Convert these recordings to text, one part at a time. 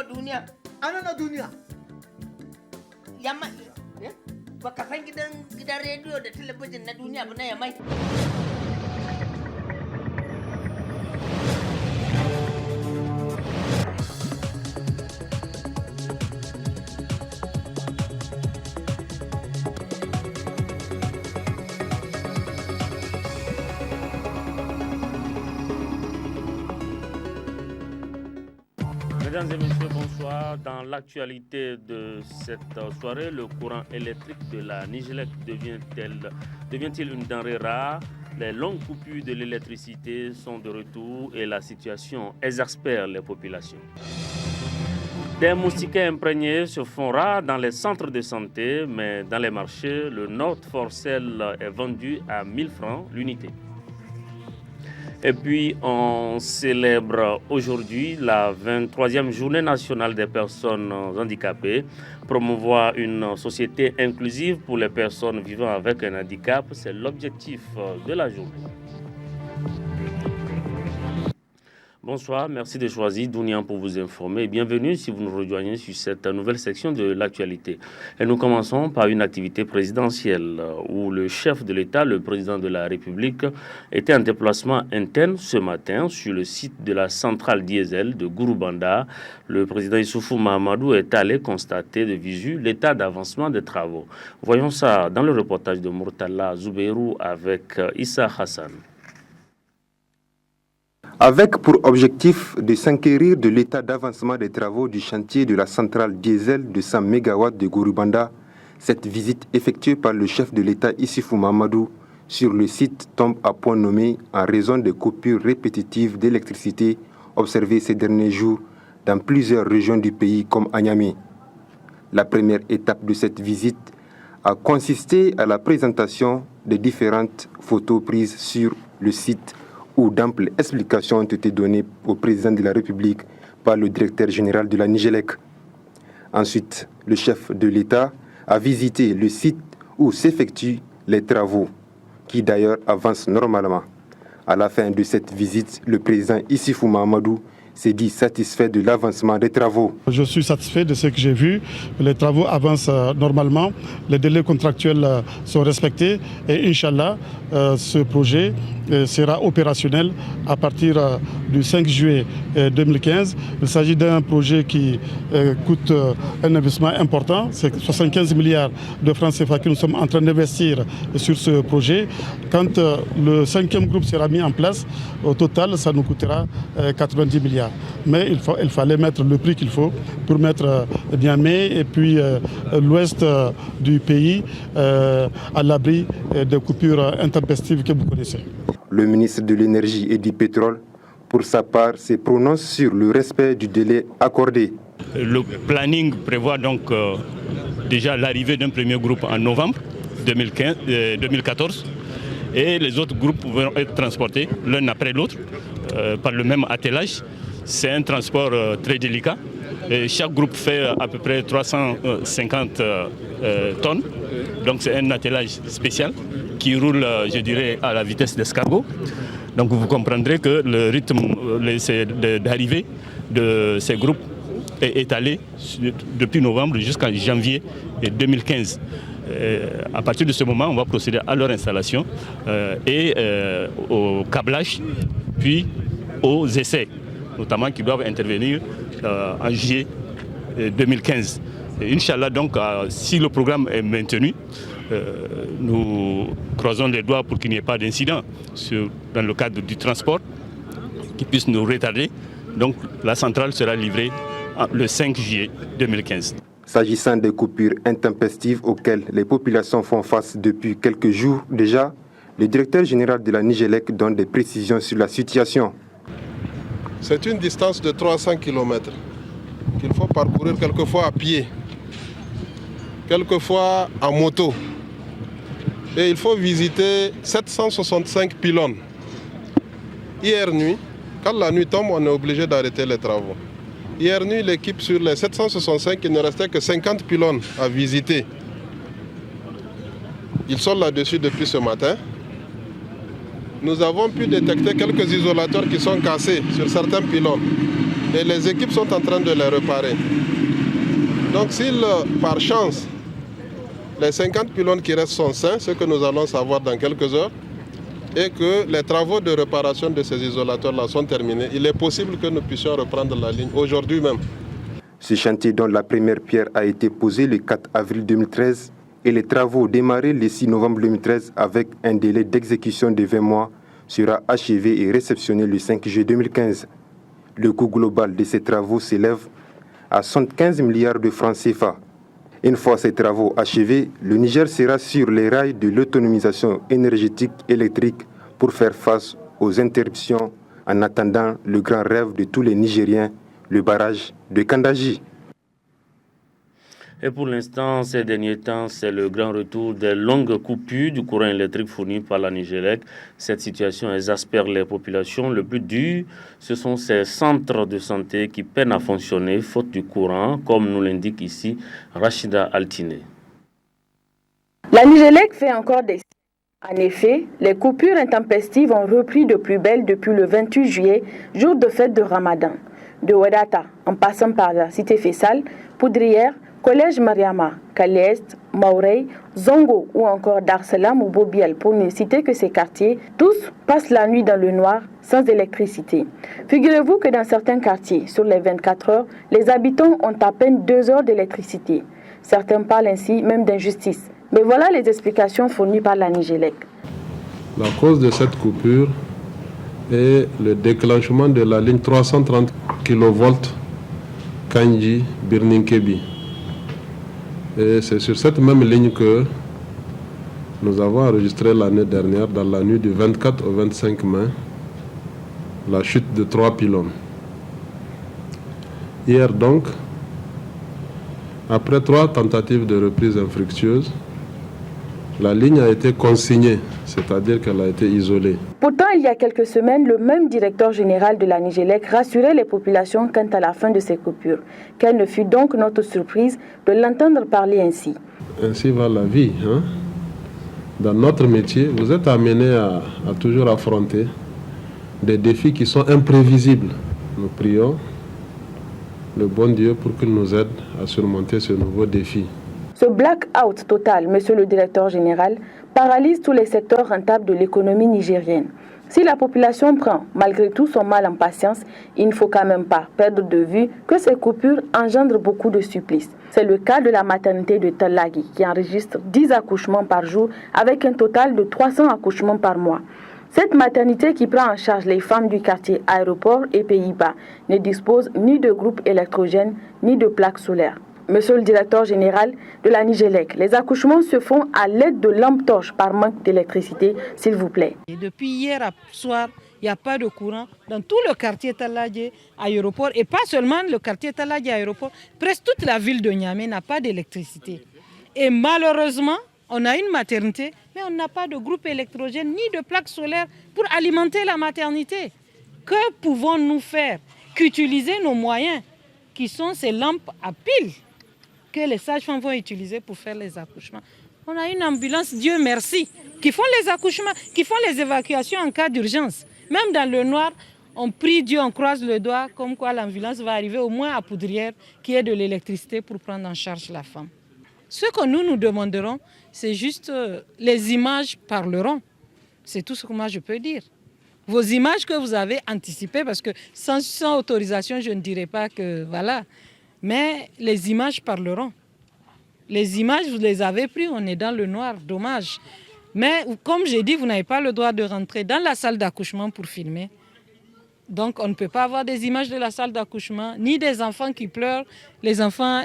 duniya. Ana duniya. Yamma. Baka san gidan rediyo da talabijin na duniya ba na Yamai. Mesdames et messieurs, bonsoir. Dans l'actualité de cette soirée, le courant électrique de la Nigélec devient-il une denrée rare? Les longues coupures de l'électricité sont de retour et la situation exaspère les populations. Des moustiquaires imprégnés se font rares dans les centres de santé, mais dans les marchés, le Nord Forcel est vendu à 1000 francs l'unité. Et puis, on célèbre aujourd'hui la 23e journée nationale des personnes handicapées. Promouvoir une société inclusive pour les personnes vivant avec un handicap, c'est l'objectif de la journée. Bonsoir, merci de choisir Dounian pour vous informer. Bienvenue si vous nous rejoignez sur cette nouvelle section de l'actualité. Et nous commençons par une activité présidentielle où le chef de l'État, le président de la République, était en déplacement interne ce matin sur le site de la centrale diesel de Gouroubanda. Le président Issoufou Mahamadou est allé constater de visu l'état d'avancement des travaux. Voyons ça dans le reportage de Murtala Zoubeirou avec Issa Hassan. Avec pour objectif de s'enquérir de l'état d'avancement des travaux du chantier de la centrale diesel de 100 MW de Gouroubanda, cette visite effectuée par le chef de l'État Issoufou Mahamadou sur le site tombe à point nommé en raison des coupures répétitives d'électricité observées ces derniers jours dans plusieurs régions du pays comme à Niamey. La première étape de cette visite a consisté à la présentation des différentes photos prises sur le site où d'amples explications ont été données au président de la République par le directeur général de la Nigélec. Ensuite, le chef de l'État a visité le site où s'effectuent les travaux, qui d'ailleurs avancent normalement. À la fin de cette visite, le président Issoufou Mahamadou s'est dit satisfait de l'avancement des travaux. Je suis satisfait de ce que j'ai vu. Les travaux avancent normalement, les délais contractuels sont respectés et Inch'Allah, ce projet sera opérationnel à partir du 5 juillet 2015. Il s'agit d'un projet qui coûte un investissement important, c'est 75 milliards de francs CFA que nous sommes en train d'investir sur ce projet. Quand le 5e groupe sera mis en place, au total, ça nous coûtera 90 milliards. Mais il fallait mettre le prix qu'il faut pour mettre Niamey et puis l'ouest du pays à l'abri des coupures intempestives que vous connaissez. Le ministre de l'Énergie et du Pétrole, pour sa part, se prononce sur le respect du délai accordé. Le planning prévoit donc déjà l'arrivée d'un premier groupe en novembre 2014 et les autres groupes vont être transportés l'un après l'autre par le même attelage. C'est un transport très délicat. Et chaque groupe fait à peu près 350 tonnes. Donc c'est un attelage spécial qui roule, je dirais, à la vitesse d'escargot. Donc vous comprendrez que le rythme d'arrivée de ces groupes est étalé depuis novembre jusqu'en janvier 2015. À partir de ce moment, on va procéder à leur installation et au câblage, puis aux essais, notamment qui doivent intervenir en juillet 2015. Et Inch'Allah, donc, si le programme est maintenu, nous croisons les doigts pour qu'il n'y ait pas d'incident dans le cadre du transport qui puisse nous retarder. Donc la centrale sera livrée le 5 juillet 2015. S'agissant des coupures intempestives auxquelles les populations font face depuis quelques jours déjà, le directeur général de la Nigélec donne des précisions sur la situation. C'est une distance de 300 km qu'il faut parcourir quelquefois à pied, quelquefois en moto. Et il faut visiter 765 pylônes. Hier nuit, quand la nuit tombe, on est obligé d'arrêter les travaux. Hier nuit, l'équipe sur les 765, il ne restait que 50 pylônes à visiter. Ils sont là-dessus depuis ce matin. Nous avons pu détecter quelques isolateurs qui sont cassés sur certains pylônes. et les équipes sont en train de les réparer. Donc s'il, par chance, les 50 pylônes qui restent sont sains, ce que nous allons savoir dans quelques heures, et que les travaux de réparation de ces isolateurs-là sont terminés, il est possible que nous puissions reprendre la ligne aujourd'hui même. Ce chantier dont la première pierre a été posée le 4 avril 2013 et les travaux démarrés le 6 novembre 2013 avec un délai d'exécution de 20 mois sera achevé et réceptionné le 5 juillet 2015. Le coût global de ces travaux s'élève à 75 milliards de francs CFA. Une fois ces travaux achevés, le Niger sera sur les rails de l'autonomisation énergétique électrique pour faire face aux interruptions en attendant le grand rêve de tous les Nigériens, le barrage de Kandaji. Et pour l'instant, ces derniers temps, c'est le grand retour des longues coupures du courant électrique fourni par la Nigélec. Cette situation exaspère les populations. Le plus dur, ce sont ces centres de santé qui peinent à fonctionner faute du courant, comme nous l'indique ici Rachida Altiné. La Nigélec fait encore des... En effet, les coupures intempestives ont repris de plus belle depuis le 28 juillet, jour de fête de Ramadan. De Ouadata, en passant par la cité Fessal, Poudrière, Collège Mariama, Kaliest, Maurey, Zongo ou encore Darsalam ou Bobiel, pour ne citer que ces quartiers, tous passent la nuit dans le noir sans électricité. Figurez-vous que dans certains quartiers, sur les 24 heures, les habitants ont à peine 2 heures d'électricité. Certains parlent ainsi même d'injustice. Mais voilà les explications fournies par la Nigélec. La cause de cette coupure est le déclenchement de la ligne 330 kV Kandji-Birninkebi. Et c'est sur cette même ligne que nous avons enregistré l'année dernière, dans la nuit du 24 au 25 mai, la chute de 3 pylônes. Hier donc, après 3 tentatives de reprise infructueuses, la ligne a été consignée, c'est-à-dire qu'elle a été isolée. Pourtant, il y a quelques semaines, le même directeur général de la Nigélec rassurait les populations quant à la fin de ces coupures. Quelle ne fut donc notre surprise de l'entendre parler ainsi. Ainsi va la vie. Dans notre métier, vous êtes amené à toujours affronter des défis qui sont imprévisibles. Nous prions le bon Dieu pour qu'il nous aide à surmonter ce nouveau défi. Ce black-out total, monsieur le directeur général, paralyse tous les secteurs rentables de l'économie nigérienne. Si la population prend malgré tout son mal en patience, il ne faut quand même pas perdre de vue que ces coupures engendrent beaucoup de supplices. C'est le cas de la maternité de Tallagi qui enregistre 10 accouchements par jour avec un total de 300 accouchements par mois. Cette maternité qui prend en charge les femmes du quartier Aéroport et Pays-Bas ne dispose ni de groupe électrogène ni de plaques solaires. Monsieur le directeur général de la Nigélec, les accouchements se font à l'aide de lampes torches par manque d'électricité, s'il vous plaît. Et depuis hier soir, il n'y a pas de courant dans tout le quartier Taladje Aéroport et pas seulement le quartier Taladje Aéroport, presque toute la ville de Niamey n'a pas d'électricité. Et malheureusement, on a une maternité, mais on n'a pas de groupe électrogène ni de plaques solaires pour alimenter la maternité. Que pouvons-nous faire qu'utiliser nos moyens qui sont ces lampes à piles que les sages-femmes vont utiliser pour faire les accouchements. On a une ambulance, Dieu merci, qui font les accouchements, qui font les évacuations en cas d'urgence. Même dans le noir, on prie Dieu, on croise le doigt, comme quoi l'ambulance va arriver au moins à Poudrière, qui est de l'électricité pour prendre en charge la femme. Ce que nous demanderons, c'est juste les images parleront. C'est tout ce que moi je peux dire. Vos images que vous avez anticipées, parce que sans autorisation, je ne dirais pas que voilà. Mais les images parleront. Les images, vous les avez prises, on est dans le noir, dommage. Mais comme j'ai dit, vous n'avez pas le droit de rentrer dans la salle d'accouchement pour filmer. Donc on ne peut pas avoir des images de la salle d'accouchement, ni des enfants qui pleurent. Les enfants,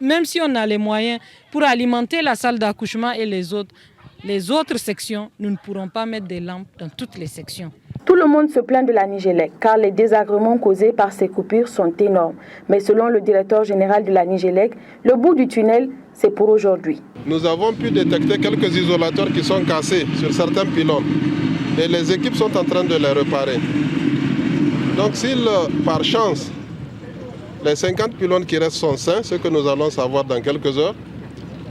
même si on a les moyens pour alimenter la salle d'accouchement et les autres sections, nous ne pourrons pas mettre des lampes dans toutes les sections. Tout le monde se plaint de la Nigélec car les désagréments causés par ces coupures sont énormes. Mais selon le directeur général de la Nigélec, le bout du tunnel, c'est pour aujourd'hui. Nous avons pu détecter quelques isolateurs qui sont cassés sur certains pylônes et les équipes sont en train de les réparer. Donc s'il, par chance, les 50 pylônes qui restent sont sains, ce que nous allons savoir dans quelques heures,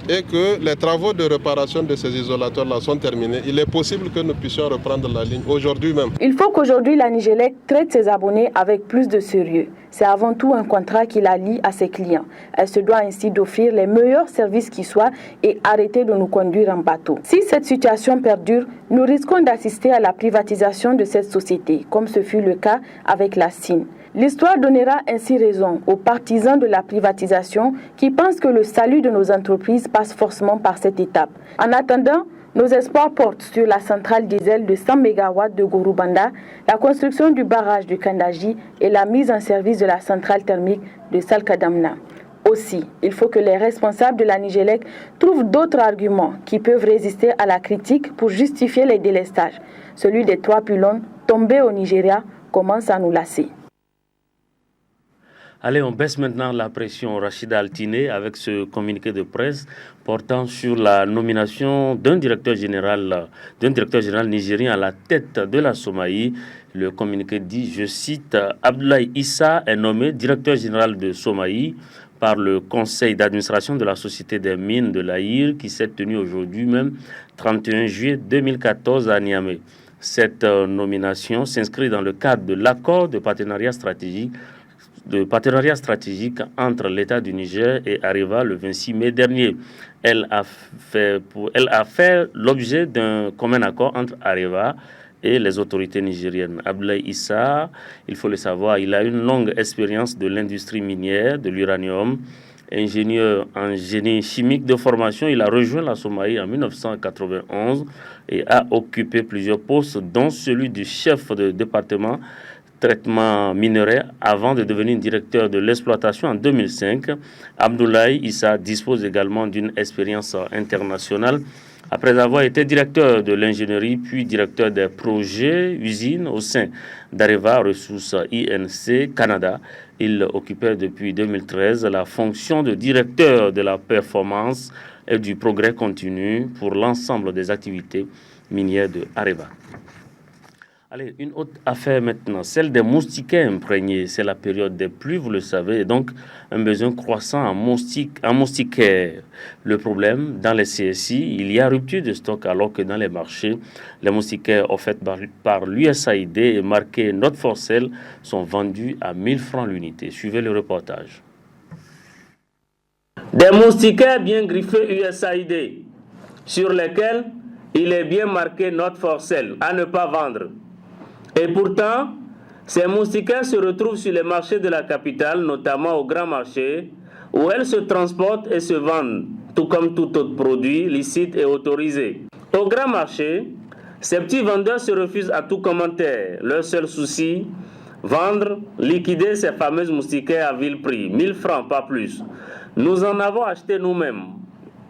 et que les travaux de réparation de ces isolateurs-là sont terminés, il est possible que nous puissions reprendre la ligne aujourd'hui même. Il faut qu'aujourd'hui la Nigélec traite ses abonnés avec plus de sérieux. C'est avant tout un contrat qui la lie à ses clients. Elle se doit ainsi d'offrir les meilleurs services qui soient et arrêter de nous conduire en bateau. Si cette situation perdure, nous risquons d'assister à la privatisation de cette société, comme ce fut le cas avec la SIN. L'histoire donnera ainsi raison aux partisans de la privatisation qui pensent que le salut de nos entreprises passe forcément par cette étape. En attendant, nos espoirs portent sur la centrale diesel de 100 MW de Gorubanda, la construction du barrage de Kandaji et la mise en service de la centrale thermique de Salkadamna. Aussi, il faut que les responsables de la Nigélec trouvent d'autres arguments qui peuvent résister à la critique pour justifier les délestages. Celui des 3 pylônes tombés au Nigeria commence à nous lasser. Allez, on baisse maintenant la pression. Rachida Altiné avec ce communiqué de presse portant sur la nomination d'un directeur général nigérien à la tête de la Somaï. Le communiqué dit, je cite, Abdoulaye Issa est nommé directeur général de Somaï par le conseil d'administration de la Société des mines de l'Aïr qui s'est tenu aujourd'hui même 31 juillet 2014 à Niamey. Cette nomination s'inscrit dans le cadre de l'accord de partenariat stratégique entre l'État du Niger et Areva le 26 mai dernier. Elle a fait l'objet d'un commun accord entre Areva et les autorités nigériennes. Abdoulaye Issa, il faut le savoir, il a une longue expérience de l'industrie minière, de l'uranium. Ingénieur en génie chimique de formation, il a rejoint la Somalie en 1991 et a occupé plusieurs postes, dont celui du chef de département traitement minerai avant de devenir directeur de l'exploitation en 2005. Abdoulaye Issa dispose également d'une expérience internationale. Après avoir été directeur de l'ingénierie puis directeur des projets usines au sein d'Areva Ressources INC Canada, il occupait depuis 2013 la fonction de directeur de la performance et du progrès continu pour l'ensemble des activités minières de Areva. Allez, une autre affaire maintenant, celle des moustiquaires imprégnés. C'est la période des pluies, vous le savez, et donc un besoin croissant en moustiquaires. Le problème, dans les CSI, il y a rupture de stock alors que dans les marchés, les moustiquaires offerts par l'USAID et marqués Note for Sale sont vendus à 1000 francs l'unité. Suivez le reportage. Des moustiquaires bien griffés USAID, sur lesquels il est bien marqué Note for Sale, à ne pas vendre. Et pourtant, ces moustiquaires se retrouvent sur les marchés de la capitale, notamment au grand marché, où elles se transportent et se vendent, tout comme tout autre produit licite et autorisé. Au grand marché, ces petits vendeurs se refusent à tout commentaire. Leur seul souci, vendre, liquider ces fameuses moustiquaires à vil prix, 1000 francs, pas plus. Nous en avons acheté nous-mêmes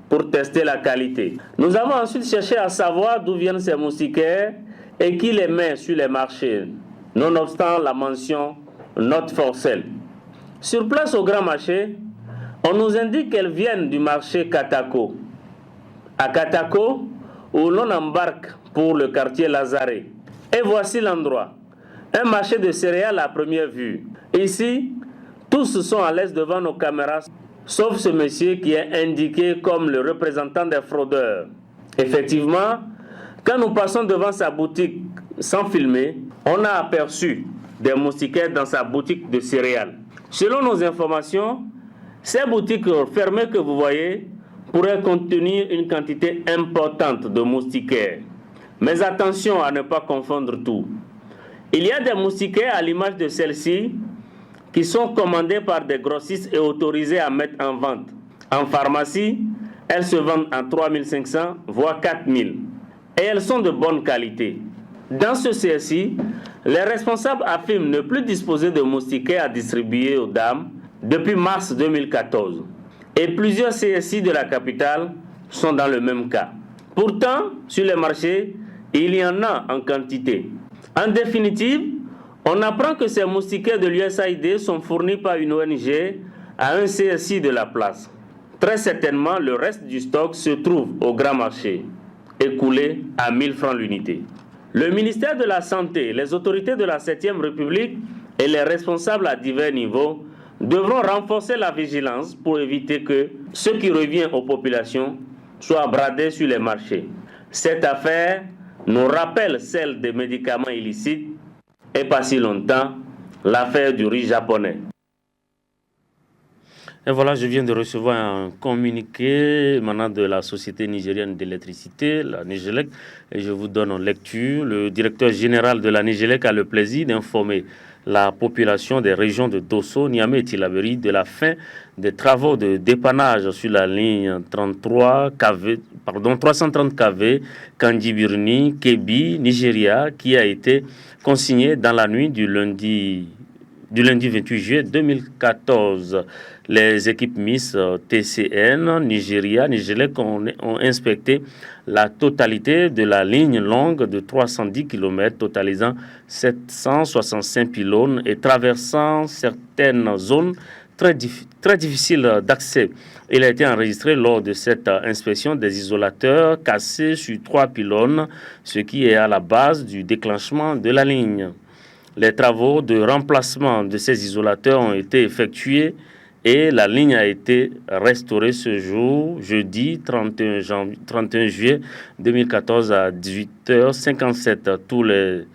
pour tester la qualité. Nous avons ensuite cherché à savoir d'où viennent ces moustiquaires et qui les met sur les marchés, nonobstant la mention Note for Sale. Sur place au grand marché, on nous indique qu'elles viennent du marché Katako. À Katako, où l'on embarque pour le quartier Lazare. Et voici l'endroit. Un marché de céréales à première vue. Ici, tous sont à l'aise devant nos caméras, sauf ce monsieur qui est indiqué comme le représentant des fraudeurs. Effectivement, quand nous passons devant sa boutique sans filmer, on a aperçu des moustiquaires dans sa boutique de céréales. Selon nos informations, ces boutiques fermées que vous voyez pourraient contenir une quantité importante de moustiquaires. Mais attention à ne pas confondre tout. Il y a des moustiquaires à l'image de celle-ci qui sont commandés par des grossistes et autorisés à mettre en vente. En pharmacie, elles se vendent à 3500 voire 4000 et elles sont de bonne qualité. Dans ce CSI, les responsables affirment ne plus disposer de moustiquaires à distribuer aux dames depuis mars 2014 et plusieurs CSI de la capitale sont dans le même cas. Pourtant, sur les marchés, il y en a en quantité. En définitive, on apprend que ces moustiquaires de l'USAID sont fournis par une ONG à un CSI de la place. Très certainement, le reste du stock se trouve au grand marché, écoulé à 1000 francs l'unité. Le ministère de la Santé, les autorités de la 7e République et les responsables à divers niveaux devront renforcer la vigilance pour éviter que ce qui revient aux populations soit bradé sur les marchés. Cette affaire nous rappelle celle des médicaments illicites et pas si longtemps l'affaire du riz japonais. Et voilà, je viens de recevoir un communiqué émanant de la Société nigérienne d'électricité, la Nigélec, et je vous donne en lecture. Le directeur général de la Nigélec a le plaisir d'informer la population des régions de Dosso, Niamey et Tillabéri de la fin des travaux de dépannage sur la ligne 330 kV Kandji-Birni, Kébi, Nigeria, qui a été consignée dans la nuit du lundi 28 juillet 2014. Les équipes Miss TCN, Nigeria, Nigélec ont inspecté la totalité de la ligne longue de 310 km, totalisant 765 pylônes et traversant certaines zones très difficiles d'accès. Il a été enregistré lors de cette inspection des isolateurs cassés sur 3 pylônes, ce qui est à la base du déclenchement de la ligne. Les travaux de remplacement de ces isolateurs ont été effectués et la ligne a été restaurée ce jour, jeudi 31 juillet 2014 à 18h57. Tous les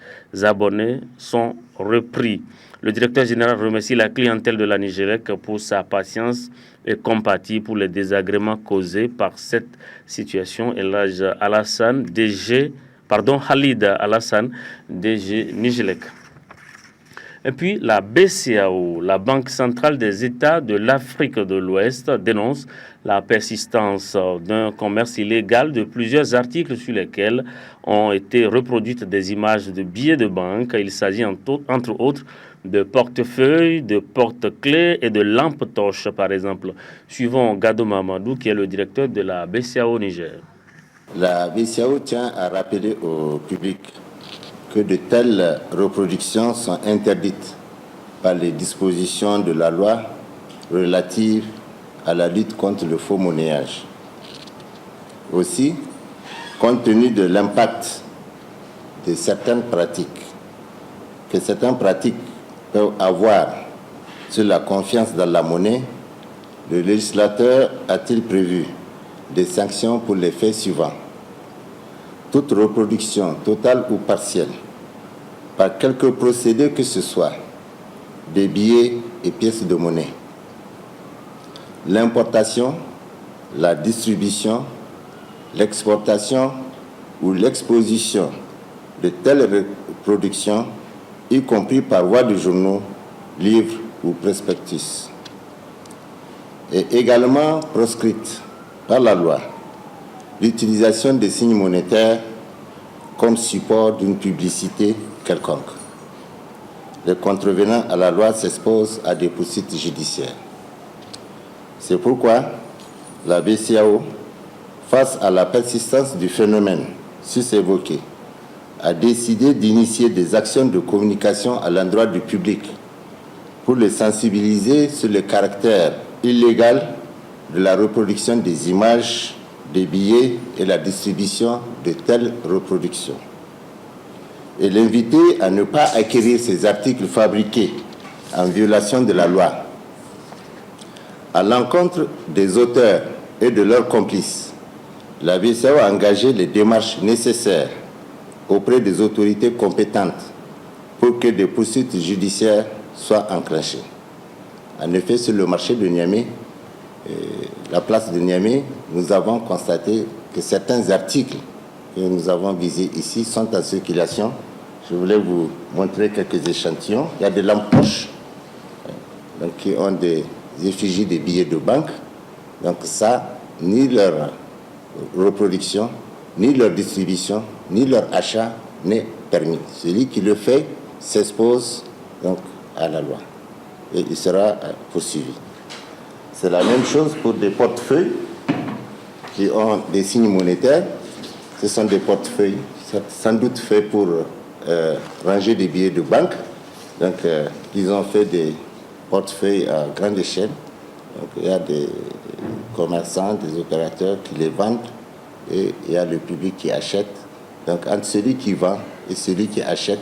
abonnés sont repris. Le directeur général remercie la clientèle de la Nigélec pour sa patience et compatit pour les désagréments causés par cette situation. Elhadj Alassane, Khalid Alassane, DG Nigélec. Et puis la BCAO, la Banque centrale des États de l'Afrique de l'Ouest, dénonce la persistance d'un commerce illégal de plusieurs articles sur lesquels ont été reproduites des images de billets de banque. Il s'agit entre autres de portefeuilles, de porte-clés et de lampes torches par exemple. Suivons Gado Mamadou qui est le directeur de la BCAO Niger. La BCAO tient à rappeler au public que de telles reproductions sont interdites par les dispositions de la loi relative à la lutte contre le faux monnayage. Aussi, compte tenu de l'impact de certaines pratiques peuvent avoir sur la confiance dans la monnaie, le législateur a-t-il prévu des sanctions pour les faits suivants. Toute reproduction totale ou partielle, par quelque procédé que ce soit, des billets et pièces de monnaie. L'importation, la distribution, l'exportation ou l'exposition de telles reproductions, y compris par voie de journaux, livres ou prospectus, est également proscrite par la loi. L'utilisation des signes monétaires comme support d'une publicité quelconque. Les contrevenants à la loi s'exposent à des poursuites judiciaires. C'est pourquoi la BCAO, face à la persistance du phénomène sus-évoqué, a décidé d'initier des actions de communication à l'endroit du public pour les sensibiliser sur le caractère illégal de la reproduction des images, des billets et la distribution de telles reproductions. Et l'inviter à ne pas acquérir ces articles fabriqués en violation de la loi. À l'encontre des auteurs et de leurs complices, la BCAO a engagé les démarches nécessaires auprès des autorités compétentes pour que des poursuites judiciaires soient enclenchées. En effet, sur le marché de Niamey, la place de Niamey, nous avons constaté que certains articles que nous avons visés ici sont en circulation. Je voulais vous montrer quelques échantillons. Il y a des lampes poches qui ont des effigies des billets de banque. Donc ça, ni leur reproduction, ni leur distribution, ni leur achat n'est permis. Celui qui le fait s'expose donc à la loi et il sera poursuivi. C'est la même chose pour des portefeuilles qui ont des signes monétaires. Ce sont des portefeuilles sans doute faits pour ranger des billets de banque. Donc, ils ont fait des portefeuilles à grande échelle. Donc, il y a des commerçants, des opérateurs qui les vendent et il y a le public qui achète. Donc, entre celui qui vend et celui qui achète,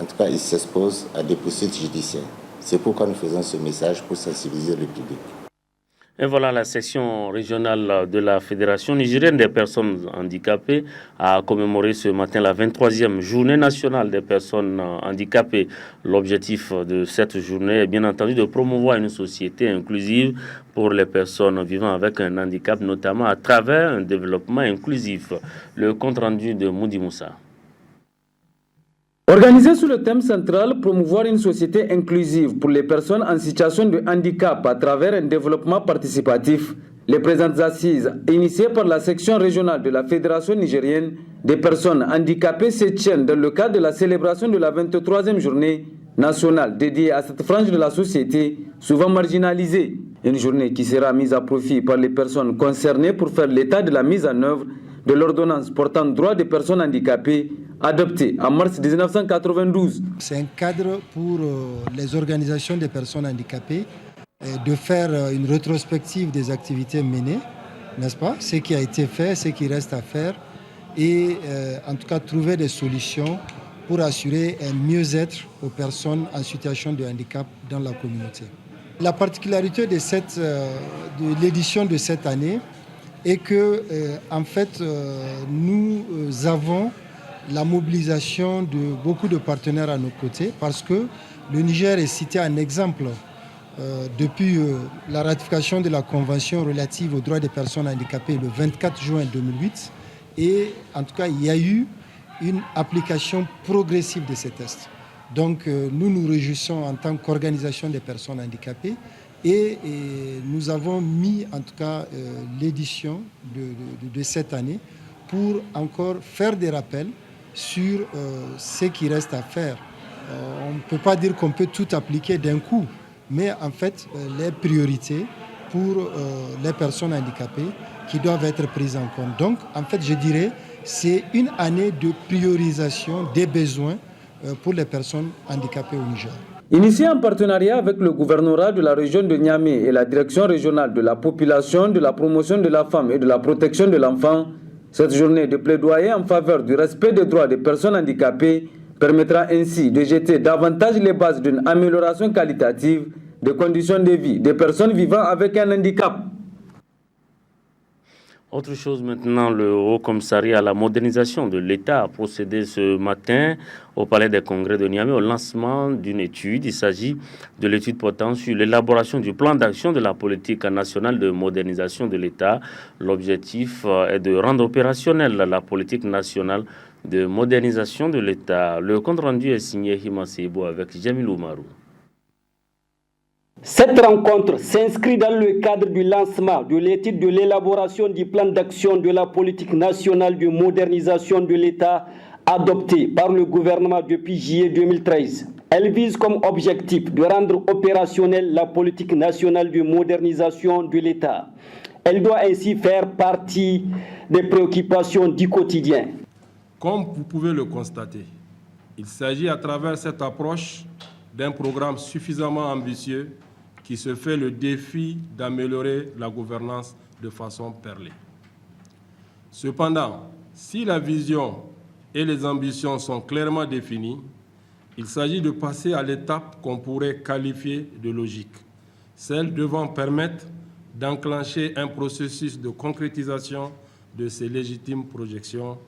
en tout cas, il s'expose à des poursuites judiciaires. C'est pourquoi nous faisons ce message pour sensibiliser le public. Et voilà, la section régionale de la Fédération nigérienne des personnes handicapées a commémoré ce matin la 23e journée nationale des personnes handicapées. L'objectif de cette journée est bien entendu de promouvoir une société inclusive pour les personnes vivant avec un handicap, notamment à travers un développement inclusif. Le compte rendu de Moudi Moussa. Organisé sous le thème central « Promouvoir une société inclusive pour les personnes en situation de handicap à travers un développement participatif », les présentes assises, initiées par la section régionale de la Fédération nigérienne des personnes handicapées, se tiennent dans le cadre de la célébration de la 23e journée nationale dédiée à cette frange de la société souvent marginalisée. Une journée qui sera mise à profit par les personnes concernées pour faire l'état de la mise en œuvre de l'ordonnance portant droit des personnes handicapées adoptée en mars 1992. C'est un cadre pour les organisations des personnes handicapées de faire une rétrospective des activités menées, n'est-ce pas? Ce qui a été fait, ce qui reste à faire et en tout cas trouver des solutions pour assurer un mieux-être aux personnes en situation de handicap dans la communauté. La particularité de l'édition de cette année est que en fait nous avons la mobilisation de beaucoup de partenaires à nos côtés parce que le Niger est cité en exemple depuis la ratification de la Convention relative aux droits des personnes handicapées le 24 juin 2008 et en tout cas il y a eu une application progressive de ces tests. Donc nous nous réjouissons en tant qu'organisation des personnes handicapées et nous avons mis en tout cas l'édition de cette année pour encore faire des rappels sur ce qui reste à faire. On ne peut pas dire qu'on peut tout appliquer d'un coup, mais en fait les priorités pour les personnes handicapées qui doivent être prises en compte. Donc en fait je dirais c'est une année de priorisation des besoins pour les personnes handicapées au Niger. Initié en partenariat avec le gouvernorat de la région de Niamey et la direction régionale de la population, de la promotion de la femme et de la protection de l'enfant, cette journée de plaidoyer en faveur du respect des droits des personnes handicapées permettra ainsi de jeter davantage les bases d'une amélioration qualitative des conditions de vie des personnes vivant avec un handicap. Autre chose maintenant, le Haut Commissariat à la modernisation de l'État a procédé ce matin au Palais des Congrès de Niamey au lancement d'une étude. Il s'agit de l'étude portant sur l'élaboration du plan d'action de la politique nationale de modernisation de l'État. L'objectif est de rendre opérationnelle la politique nationale de modernisation de l'État. Le compte rendu est signé Hima Sebo avec Jamil Oumarou. Cette rencontre s'inscrit dans le cadre du lancement de l'étude de l'élaboration du plan d'action de la politique nationale de modernisation de l'État adopté par le gouvernement depuis juillet 2013. Elle vise comme objectif de rendre opérationnelle la politique nationale de modernisation de l'État. Elle doit ainsi faire partie des préoccupations du quotidien. Comme vous pouvez le constater, il s'agit à travers cette approche d'un programme suffisamment ambitieux qui se fait le défi d'améliorer la gouvernance de façon perlée. Cependant, si la vision et les ambitions sont clairement définies, il s'agit de passer à l'étape qu'on pourrait qualifier de logique, celle devant permettre d'enclencher un processus de concrétisation de ces légitimes projections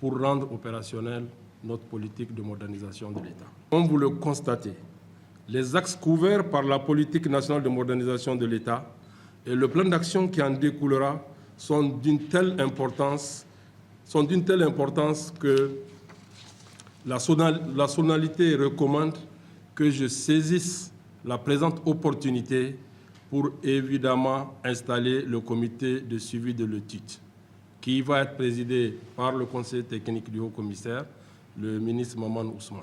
pour rendre opérationnelle notre politique de modernisation de l'État. Comme vous le constatez, les axes couverts par la politique nationale de modernisation de l'État et le plan d'action qui en découlera sont d'une telle importance que la solennité recommande que je saisisse la présente opportunité pour évidemment installer le comité de suivi de l'étude, qui va être présidé par le conseil technique du haut-commissaire, le ministre Maman Ousmane.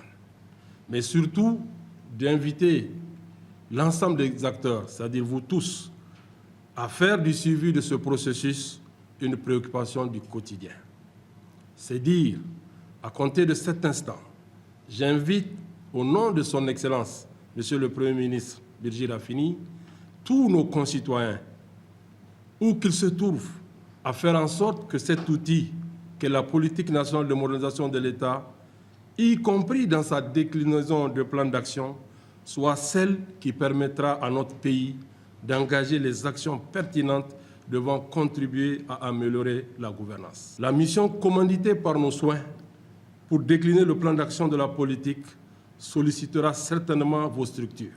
Mais surtout, d'inviter l'ensemble des acteurs, c'est-à-dire vous tous, à faire du suivi de ce processus une préoccupation du quotidien. C'est dire, à compter de cet instant, j'invite au nom de son Excellence, Monsieur le Premier ministre Birji Rafini, tous nos concitoyens, où qu'ils se trouvent, à faire en sorte que cet outil, qu'est la politique nationale de modernisation de l'État, y compris dans sa déclinaison de plan d'action, soit celle qui permettra à notre pays d'engager les actions pertinentes devant contribuer à améliorer la gouvernance. La mission commanditée par nos soins pour décliner le plan d'action de la politique sollicitera certainement vos structures.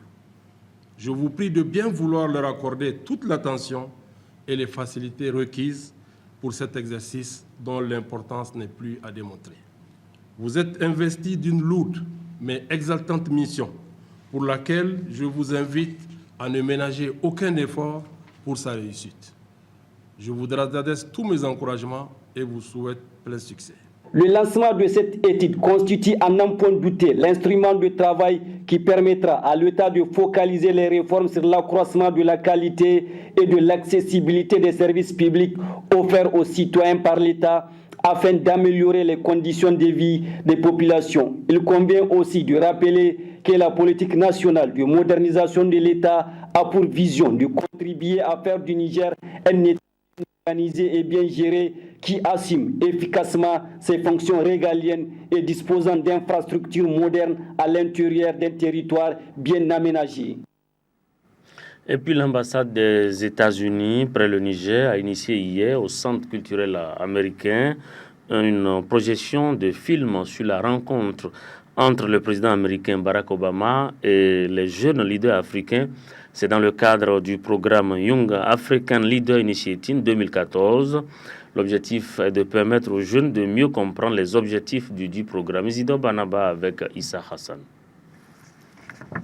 Je vous prie de bien vouloir leur accorder toute l'attention et les facilités requises pour cet exercice dont l'importance n'est plus à démontrer. Vous êtes investis d'une lourde mais exaltante mission pour laquelle je vous invite à ne ménager aucun effort pour sa réussite. Je vous adresse tous mes encouragements et vous souhaite plein succès. Le lancement de cette étude constitue à n'en point douter l'instrument de travail qui permettra à l'État de focaliser les réformes sur l'accroissement de la qualité et de l'accessibilité des services publics offerts aux citoyens par l'État afin d'améliorer les conditions de vie des populations. Il convient aussi de rappeler que la politique nationale de modernisation de l'État a pour vision de contribuer à faire du Niger un État organisé et bien géré qui assume efficacement ses fonctions régaliennes et disposant d'infrastructures modernes à l'intérieur d'un territoire bien aménagé. Et puis l'ambassade des États-Unis près le Niger a initié hier au Centre culturel américain une projection de film sur la rencontre entre le président américain Barack Obama et les jeunes leaders africains. C'est dans le cadre du programme Young African Leader Initiative 2014. L'objectif est de permettre aux jeunes de mieux comprendre les objectifs du programme. Isidore Banaba avec Issa Hassan.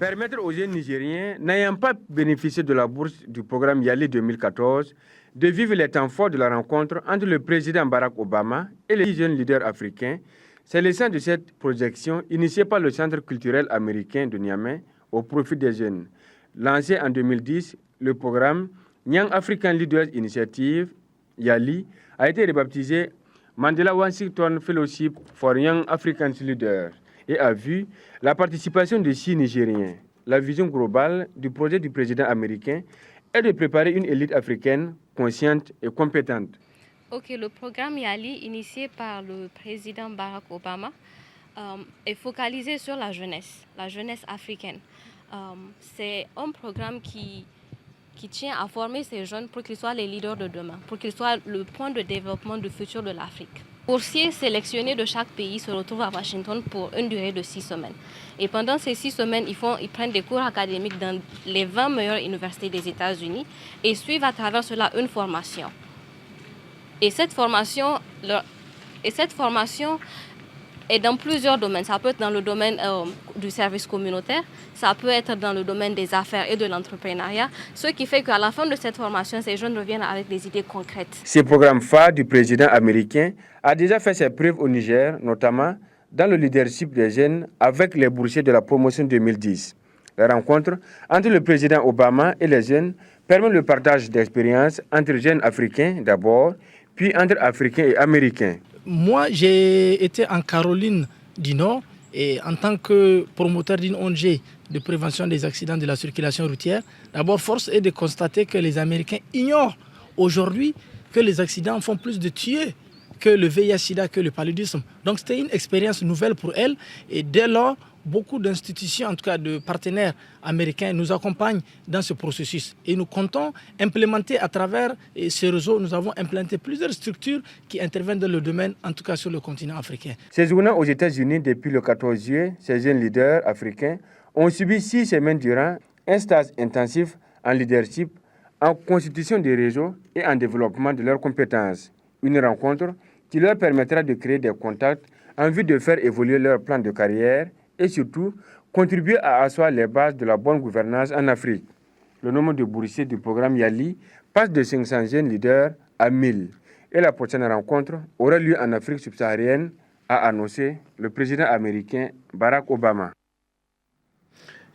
Permettre aux jeunes Nigériens n'ayant pas bénéficié de la bourse du programme Yali 2014 de vivre les temps forts de la rencontre entre le président Barack Obama et les jeunes leaders africains, c'est le sens de cette projection initiée par le Centre culturel américain de Niamey au profit des jeunes. Lancé en 2010, le programme Young African Leaders Initiative, YALI, a été rebaptisé Mandela Washington Fellowship for Young African Leaders et a vu la participation de 6 Nigériens. La vision globale du projet du président américain est de préparer une élite africaine consciente et compétente. Le programme YALI, initié par le président Barack Obama, est focalisé sur la jeunesse africaine. C'est un programme qui tient à former ces jeunes pour qu'ils soient les leaders de demain, pour qu'ils soient le point de développement du futur de l'Afrique. Boursiers sélectionnés de chaque pays se retrouvent à Washington pour une durée de 6 semaines. Et pendant ces 6 semaines, ils prennent des cours académiques dans les 20 meilleures universités des États-Unis et suivent à travers cela une formation. Et cette formation est dans plusieurs domaines. Ça peut être dans le domaine du service communautaire, ça peut être dans le domaine des affaires et de l'entrepreneuriat, ce qui fait qu'à la fin de cette formation, ces jeunes reviennent avec des idées concrètes. Ce programme phare du président américain a déjà fait ses preuves au Niger, notamment dans le leadership des jeunes avec les boursiers de la promotion 2010. La rencontre entre le président Obama et les jeunes permet le partage d'expériences entre jeunes africains d'abord, puis entre Africains et Américains. Moi, j'ai été en Caroline du Nord et en tant que promoteur d'une ONG de prévention des accidents de la circulation routière, d'abord, force est de constater que les Américains ignorent aujourd'hui que les accidents font plus de tués que le VIH-Sida, que le paludisme. Donc, c'était une expérience nouvelle pour elles et dès lors, beaucoup d'institutions, en tout cas de partenaires américains, nous accompagnent dans ce processus. Et nous comptons implémenter à travers ce réseau, nous avons implanté plusieurs structures qui interviennent dans le domaine, en tout cas sur le continent africain. Séjournant aux États-Unis depuis le 14 juillet, ces jeunes leaders africains ont subi 6 semaines durant un stage intensif en leadership, en constitution des réseaux et en développement de leurs compétences. Une rencontre qui leur permettra de créer des contacts en vue de faire évoluer leur plan de carrière et surtout contribuer à asseoir les bases de la bonne gouvernance en Afrique. Le nombre de boursiers du programme YALI passe de 500 jeunes leaders à 1000. Et la prochaine rencontre aura lieu en Afrique subsaharienne, a annoncé le président américain Barack Obama.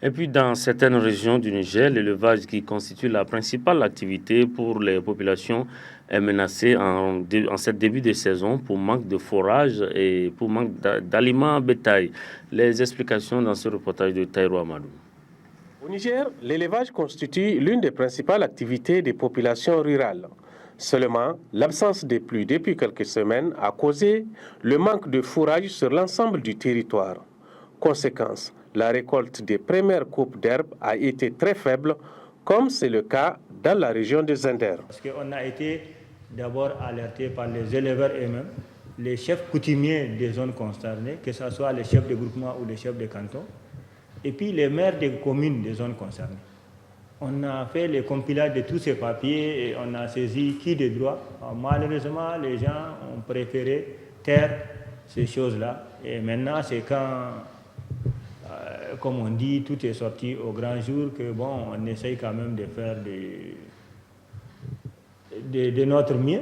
Et puis dans certaines régions du Niger, l'élevage qui constitue la principale activité pour les populations est menacé en cette début de saison pour manque de forage et pour manque d'aliments bétail. Les explications dans ce reportage de Taïro Amadou. Au Niger, l'élevage constitue l'une des principales activités des populations rurales. Seulement, l'absence de pluie depuis quelques semaines a causé le manque de fourrage sur l'ensemble du territoire. Conséquence, la récolte des premières coupes d'herbe a été très faible, comme c'est le cas dans la région de Zender. Parce qu'on a été d'abord alerté par les éleveurs eux-mêmes, les chefs coutumiers des zones concernées, que ce soit les chefs de groupement ou les chefs de canton, et puis les maires des communes des zones concernées. On a fait les compilages de tous ces papiers et on a saisi qui de droit. Malheureusement, les gens ont préféré taire ces choses-là. Et maintenant, c'est quand, comme on dit, tout est sorti au grand jour que, bon, on essaye quand même de faire de notre mieux,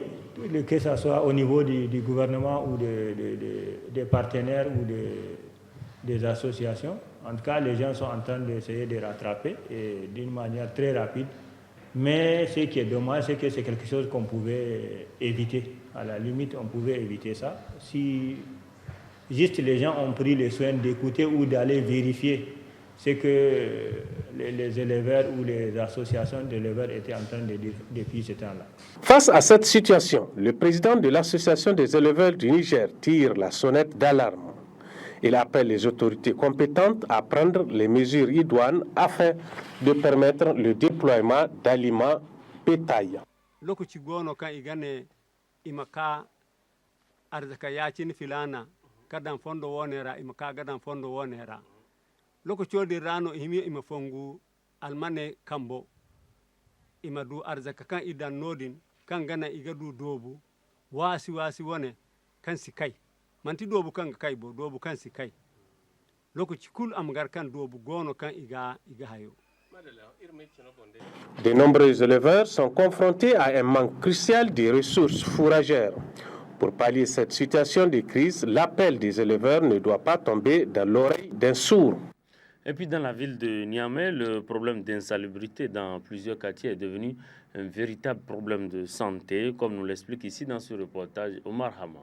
que ce soit au niveau du gouvernement ou des partenaires ou des associations. En tout cas, les gens sont en train d'essayer de rattraper et d'une manière très rapide. Mais ce qui est dommage, c'est que c'est quelque chose qu'on pouvait éviter. À la limite, on pouvait éviter ça. Si juste les gens ont pris le soin d'écouter ou d'aller vérifier ce que les éleveurs ou les associations d'éleveurs étaient en train de dire depuis ce temps-là. Face à cette situation, le président de l'Association des éleveurs du Niger tire la sonnette d'alarme. Il appelle les autorités compétentes à prendre les mesures idoines afin de permettre le déploiement d'aliments bétail. Lokaci gono kan igane imaka arzaka yacin filana kadan fondo wonera imaka gadan fondo wonera. Lokaci de rano himi imafongu almane kambo imadu arzaka kan idan nodin kan gana igadu dobu wasi wone kan sikai. Manti dobu kan kai bo dobu kan si kai lokaci kul amgar kan dobu gono kan iga hayo. De nombreux éleveurs sont confrontés à un manque crucial des ressources fourragères. Pour pallier cette situation de crise, l'appel des éleveurs ne doit pas tomber dans l'oreille d'un sourd. Et puis dans la ville de Niamey, le problème d'insalubrité dans plusieurs quartiers est devenu un véritable problème de santé, comme nous l'explique ici dans ce reportage Omar Hama.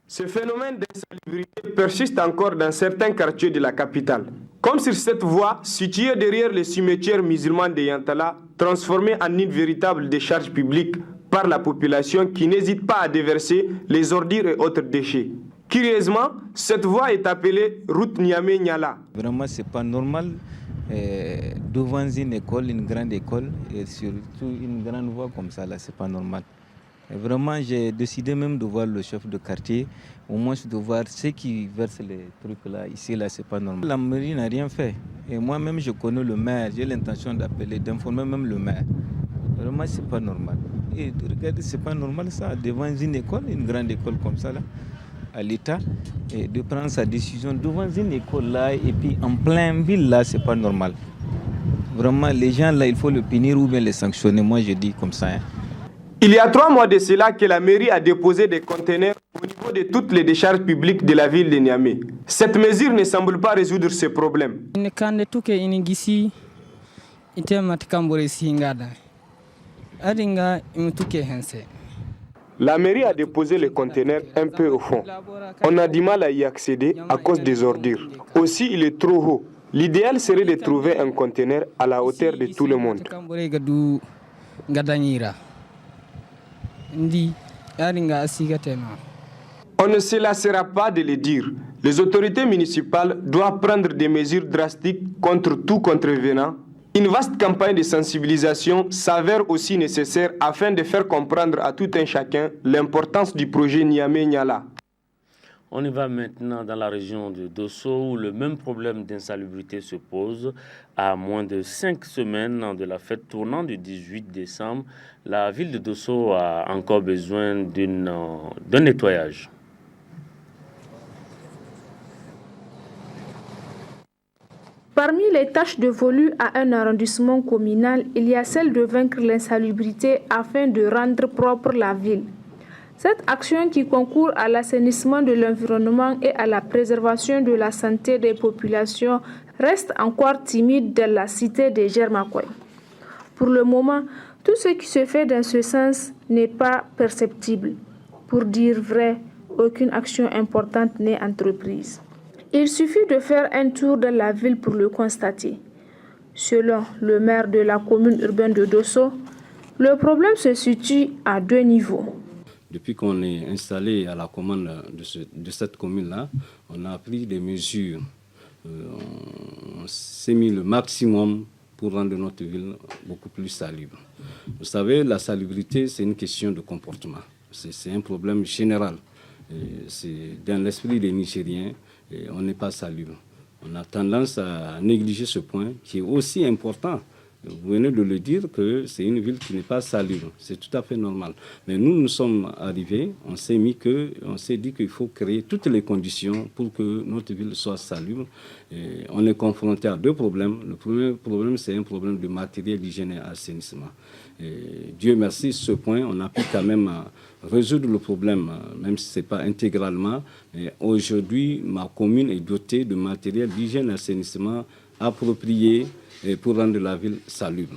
Ce phénomène d'insalubrité persiste encore dans certains quartiers de la capitale. Comme sur cette voie, située derrière le cimetière musulman de Yantala, transformée en une véritable décharge publique par la population qui n'hésite pas à déverser les ordures et autres déchets. Curieusement, cette voie est appelée route Niamey-Niala. Vraiment, ce n'est pas normal. Devant une école, une grande école, et surtout une grande voie comme ça, là, c'est pas normal. Et vraiment, j'ai décidé même de voir le chef de quartier, au moins de voir ceux qui versent les trucs là. Ici, là, c'est pas normal. La mairie n'a rien fait. Et moi-même, je connais le maire. J'ai l'intention d'appeler, d'informer même le maire. Vraiment, c'est pas normal. Et regardez, c'est pas normal ça, devant une école, une grande école comme ça, là, à l'État, et de prendre sa décision devant une école là, et puis en plein ville là, c'est pas normal. Vraiment, les gens là, il faut le punir ou bien les sanctionner. Moi, je dis comme ça. Hein. Il y a 3 mois de cela que la mairie a déposé des conteneurs au niveau de toutes les décharges publiques de la ville de Niamey. Cette mesure ne semble pas résoudre ce problème. La mairie a déposé les conteneurs un peu au fond. On a du mal à y accéder à cause des ordures. Aussi, il est trop haut. L'idéal serait de trouver un conteneur à la hauteur de tout le monde. On ne se lassera pas de le dire. Les autorités municipales doivent prendre des mesures drastiques contre tout contrevenant. Une vaste campagne de sensibilisation s'avère aussi nécessaire afin de faire comprendre à tout un chacun l'importance du projet Niamey-Niala. On y va maintenant dans la région de Dosso où le même problème d'insalubrité se pose. À moins de 5 semaines de la fête tournante du 18 décembre, la ville de Dosso a encore besoin d'un nettoyage. Parmi les tâches dévolues à un arrondissement communal, il y a celle de vaincre l'insalubrité afin de rendre propre la ville. Cette action qui concourt à l'assainissement de l'environnement et à la préservation de la santé des populations reste encore timide dans la cité de Germakoy. Pour le moment, tout ce qui se fait dans ce sens n'est pas perceptible. Pour dire vrai, aucune action importante n'est entreprise. Il suffit de faire un tour dans la ville pour le constater. Selon le maire de la commune urbaine de Dosso, le problème se situe à 2 niveaux. Depuis qu'on est installé à la commande de cette commune-là, on a pris des mesures on s'est mis le maximum pour rendre notre ville beaucoup plus salubre. Vous savez, la salubrité, c'est une question de comportement. C'est un problème général. C'est dans l'esprit des Nigériens, on n'est pas salubre. On a tendance à négliger ce point qui est aussi important. Vous venez de le dire que c'est une ville qui n'est pas salubre. C'est tout à fait normal. Mais nous sommes arrivés, on s'est dit qu'il faut créer toutes les conditions pour que notre ville soit salubre. Et on est confronté à deux problèmes. Le premier problème, c'est un problème de matériel d'hygiène et assainissement. Et Dieu merci, ce point, on a pu quand même résoudre le problème, même si ce n'est pas intégralement. Aujourd'hui, ma commune est dotée de matériel d'hygiène et assainissement approprié pour rendre la ville salubre.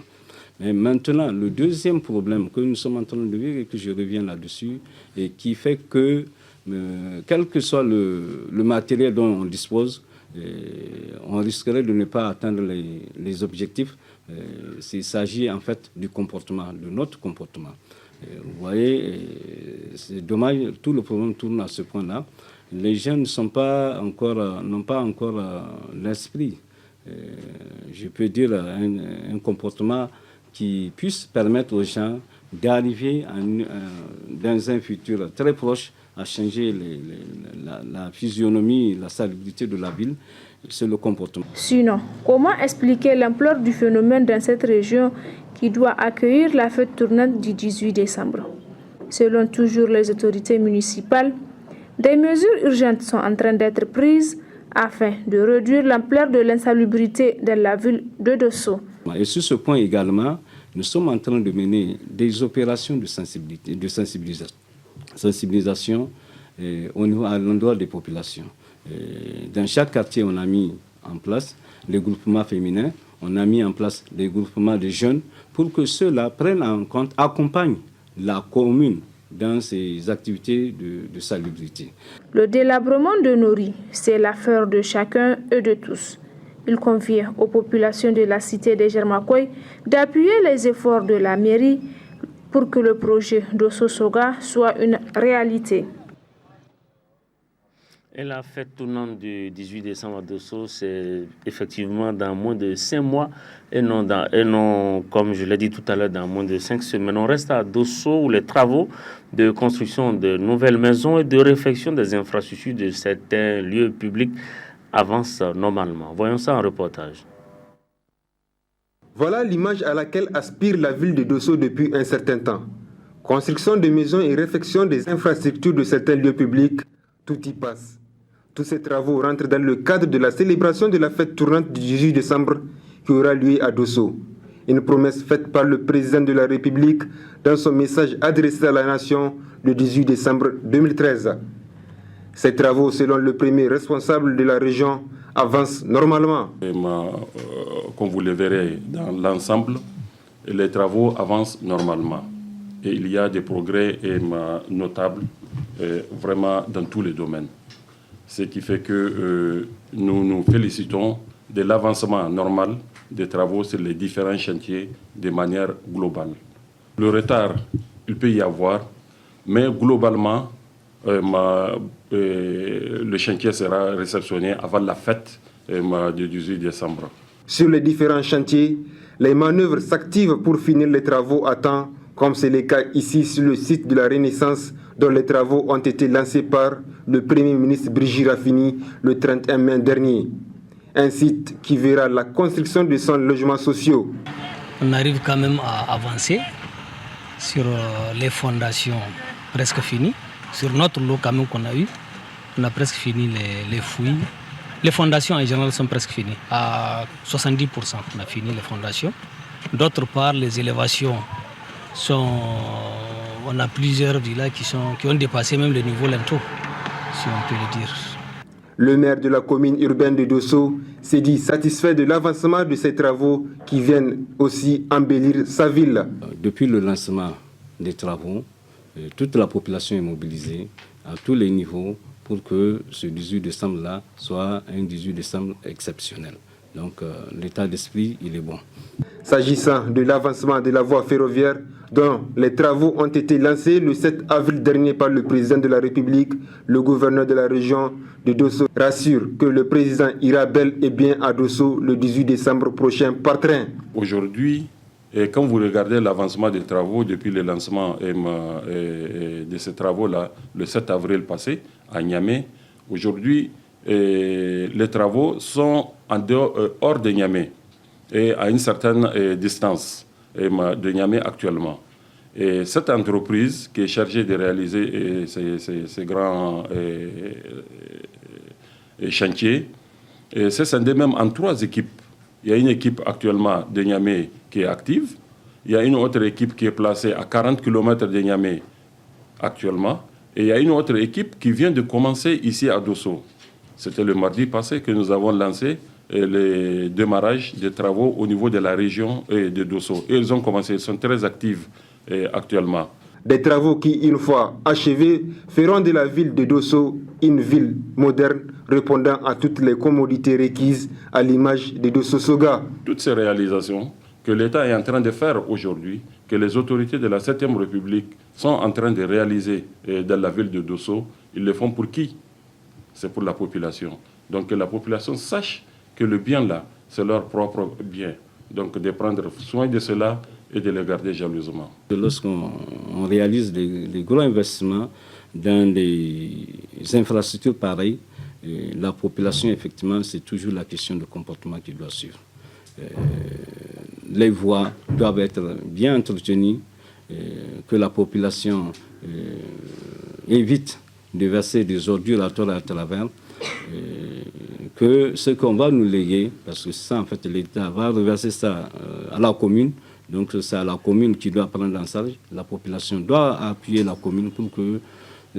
Mais maintenant, le deuxième problème que nous sommes en train de vivre et que je reviens là-dessus, et qui fait que, quel que soit le matériel dont on dispose, on risquerait de ne pas atteindre les objectifs. Il s'agit en fait du comportement, de notre comportement. Vous voyez, c'est dommage, tout le problème tourne à ce point-là. Les gens n'ont pas encore l'esprit, je peux dire, un comportement qui puisse permettre aux gens d'arriver dans un futur très proche à changer la physionomie, la salubrité de la ville. C'est le comportement. Sinon, comment expliquer l'ampleur du phénomène dans cette région qui doit accueillir la fête tournante du 18 décembre? Selon toujours les autorités municipales, des mesures urgentes sont en train d'être prises afin de réduire l'ampleur de l'insalubrité dans la ville de Dosso. Et sur ce point également, nous sommes en train de mener des opérations de sensibilisation à l'endroit des populations. Dans chaque quartier, on a mis en place les groupements féminins, on a mis en place des groupements de jeunes pour que ceux-là prennent en compte, accompagnent la commune dans ses activités de salubrité. Le délabrement de nos rues, c'est l'affaire de chacun et de tous. Il convient aux populations de la cité de Germakoy d'appuyer les efforts de la mairie pour que le projet Dosso Soga soit une réalité. Et la fête tournante du 18 décembre à Dosso, c'est effectivement dans moins de 5 mois et non, comme je l'ai dit tout à l'heure, dans moins de 5 semaines. On reste à Dosso où les travaux de construction de nouvelles maisons et de réfection des infrastructures de certains lieux publics avancent normalement. Voyons ça en reportage. Voilà l'image à laquelle aspire la ville de Dosso depuis un certain temps. Construction de maisons et réfection des infrastructures de certains lieux publics, tout y passe. Tous ces travaux rentrent dans le cadre de la célébration de la fête tournante du 18 décembre qui aura lieu à Dosso. Une promesse faite par le président de la République dans son message adressé à la nation le 18 décembre 2013. Ces travaux, selon le premier responsable de la région, avancent normalement. Comme vous le verrez dans l'ensemble, les travaux avancent normalement. Et il y a des progrès notables vraiment dans tous les domaines. Ce qui fait que nous nous félicitons de l'avancement normal des travaux sur les différents chantiers de manière globale. Le retard, il peut y avoir, mais globalement, le chantier sera réceptionné avant la fête du 18 décembre. Sur les différents chantiers, les manœuvres s'activent pour finir les travaux à temps, comme c'est le cas ici sur le site de la Renaissance, dont les travaux ont été lancés par le Premier ministre Brigitte Raffini le 31 mai dernier. Un site qui verra la construction de 100 logements sociaux. On arrive quand même à avancer sur les fondations presque finies. Sur notre lot quand même qu'on a eu, on a presque fini les fouilles. Les fondations en général sont presque finies. À 70%, on a fini les fondations. D'autre part, les élévations on a plusieurs villas qui ont dépassé même le niveau linteau, si on peut le dire. Le maire de la commune urbaine de Dosso s'est dit satisfait de l'avancement de ces travaux qui viennent aussi embellir sa ville. Depuis le lancement des travaux, toute la population est mobilisée à tous les niveaux pour que ce 18 décembre-là soit un 18 décembre exceptionnel. Donc l'état d'esprit, il est bon. S'agissant de l'avancement de la voie ferroviaire, dont les travaux ont été lancés le 7 avril dernier par le président de la République, le gouverneur de la région de Dosso rassure que le président ira bel et bien à Dosso le 18 décembre prochain par train. Aujourd'hui, quand vous regardez l'avancement des travaux depuis le lancement de ces travaux-là, le 7 avril passé, à Niamey, aujourd'hui, les travaux sont hors de Niamey et à une certaine distance de Niamey actuellement. Et cette entreprise qui est chargée de réaliser ces grands chantiers, c'est scindé même en 3 équipes. Il y a une équipe actuellement de Niamey qui est active. Il y a une autre équipe qui est placée à 40 km de Niamey actuellement. Et il y a une autre équipe qui vient de commencer ici à Dosso. C'était le mardi passé que nous avons lancé le démarrage des travaux au niveau de la région de Dosso. Et ils ont commencé, ils sont très actifs actuellement. Des travaux qui, une fois achevés, feront de la ville de Dosso une ville moderne répondant à toutes les commodités requises à l'image de Dosso Soga. Toutes ces réalisations que l'État est en train de faire aujourd'hui, que les autorités de la 7e République sont en train de réaliser dans la ville de Dosso, ils le font pour qui? C'est pour la population. Donc que la population sache que le bien là, c'est leur propre bien. Donc de prendre soin de cela et de le garder jalousement. Lorsqu'on réalise des gros investissements dans des infrastructures pareilles, la population, effectivement, c'est toujours la question de comportement qui doit suivre. Les voies doivent être bien entretenues, que la population évite de verser des ordures à travers, que ce qu'on va nous léguer, parce que ça, en fait, l'État va reverser ça à la commune, donc c'est à la commune qui doit prendre en charge. La population doit appuyer la commune pour que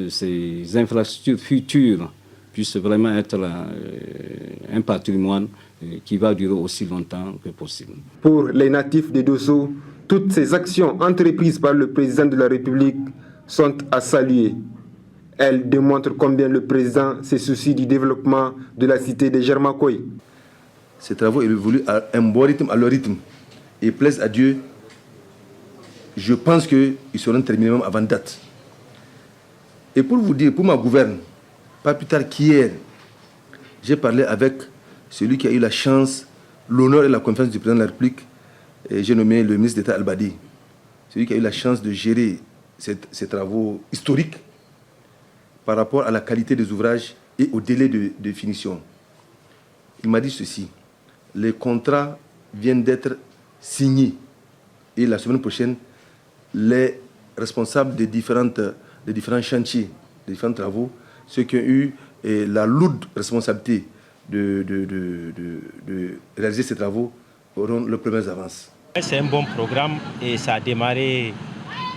ces infrastructures futures puissent vraiment être un patrimoine qui va durer aussi longtemps que possible. Pour les natifs de Dosso, toutes ces actions entreprises par le président de la République sont à saluer. Elles démontrent combien le président se soucie du développement de la cité de Germakoy. Ces travaux évoluent à un bon rythme, à leur rythme, et plaisent à Dieu. Je pense qu'ils seront terminés même avant date. Et pour vous dire, pour ma gouverne, pas plus tard qu'hier, j'ai parlé avec celui qui a eu la chance, l'honneur et la confiance du président de la République, et j'ai nommé le ministre d'État Al-Badi, celui qui a eu la chance de gérer ces travaux historiques par rapport à la qualité des ouvrages et au délai de finition. Il m'a dit ceci: les contrats viennent d'être signés et la semaine prochaine, les responsables des différents chantiers, des différents travaux, ceux qui ont eu la lourde responsabilité de réaliser ces travaux, auront leurs premières avances. C'est un bon programme et ça a démarré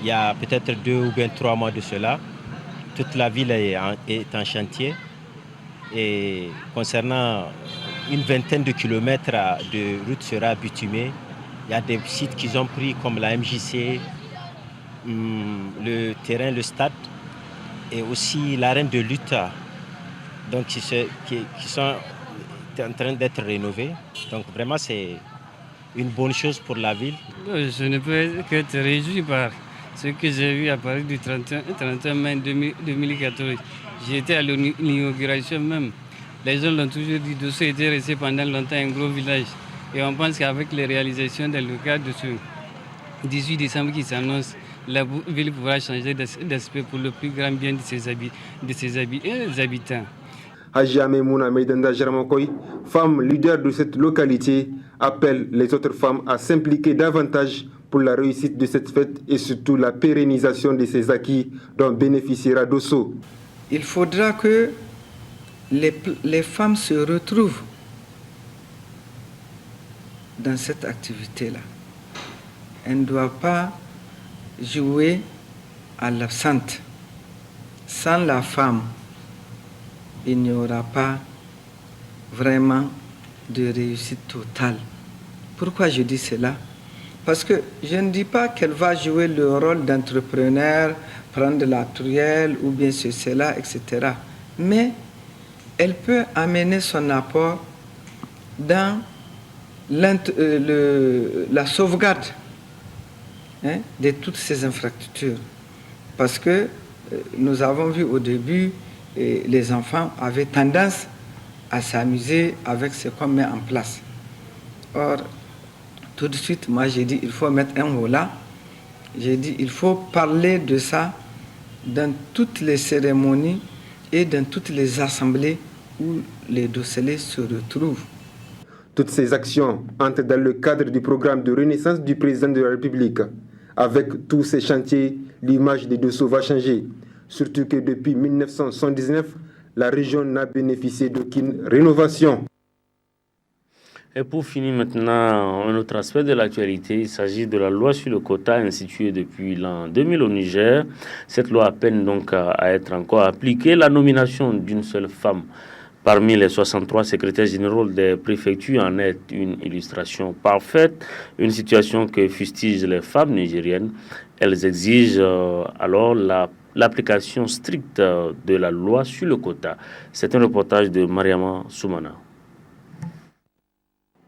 il y a peut-être 2 ou bien 3 mois de cela. Toute la ville est en chantier et concernant une vingtaine de kilomètres de route sera bitumée. Il y a des sites qu'ils ont pris comme la MJC, le terrain, le stade et aussi l'arène de lutte, donc qui sont en train d'être rénovés. Donc vraiment c'est une bonne chose pour la ville. Je ne peux qu'être réjoui par ce que j'ai vu à Paris du 31 mai 2014. J'ai été à l'inauguration même. Les gens l'ont toujours dit, Dosso était resté pendant longtemps un gros village. Et on pense qu'avec les réalisations dans le cadre de ce 18 décembre qui s'annonce, la ville pourra changer d'aspect pour le plus grand bien de ses habitants. Hadja Memouna Meidanda Germakoy, femme leader de cette localité, appelle les autres femmes à s'impliquer davantage pour la réussite de cette fête et surtout la pérennisation de ces acquis dont bénéficiera Dosso. Il faudra que les femmes se retrouvent dans cette activité-là. Elles ne doivent pas jouer à l'absente. Sans la femme, il n'y aura pas vraiment de réussite totale. Pourquoi je dis cela? Parce que je ne dis pas qu'elle va jouer le rôle d'entrepreneur, prendre la truelle ou bien cela, etc. Mais elle peut amener son apport dans la sauvegarde de toutes ces infrastructures. Parce que nous avons vu au début, les enfants avaient tendance à s'amuser avec ce qu'on met en place. Or, tout de suite, moi j'ai dit il faut mettre un holà. J'ai dit il faut parler de ça dans toutes les cérémonies et dans toutes les assemblées où les dosseliers se retrouvent. Toutes ces actions entrent dans le cadre du programme de renaissance du président de la République. Avec tous ces chantiers, l'image des Dosso va changer. Surtout que depuis 1979, la région n'a bénéficié d'aucune rénovation. Et pour finir maintenant, un autre aspect de l'actualité, il s'agit de la loi sur le quota instituée depuis l'an 2000 au Niger. Cette loi peine donc à être encore appliquée. La nomination d'une seule femme parmi les 63 secrétaires généraux des préfectures en est une illustration parfaite, une situation que fustigent les femmes nigériennes. Elles exigent alors l'application stricte de la loi sur le quota. C'est un reportage de Mariama Soumana.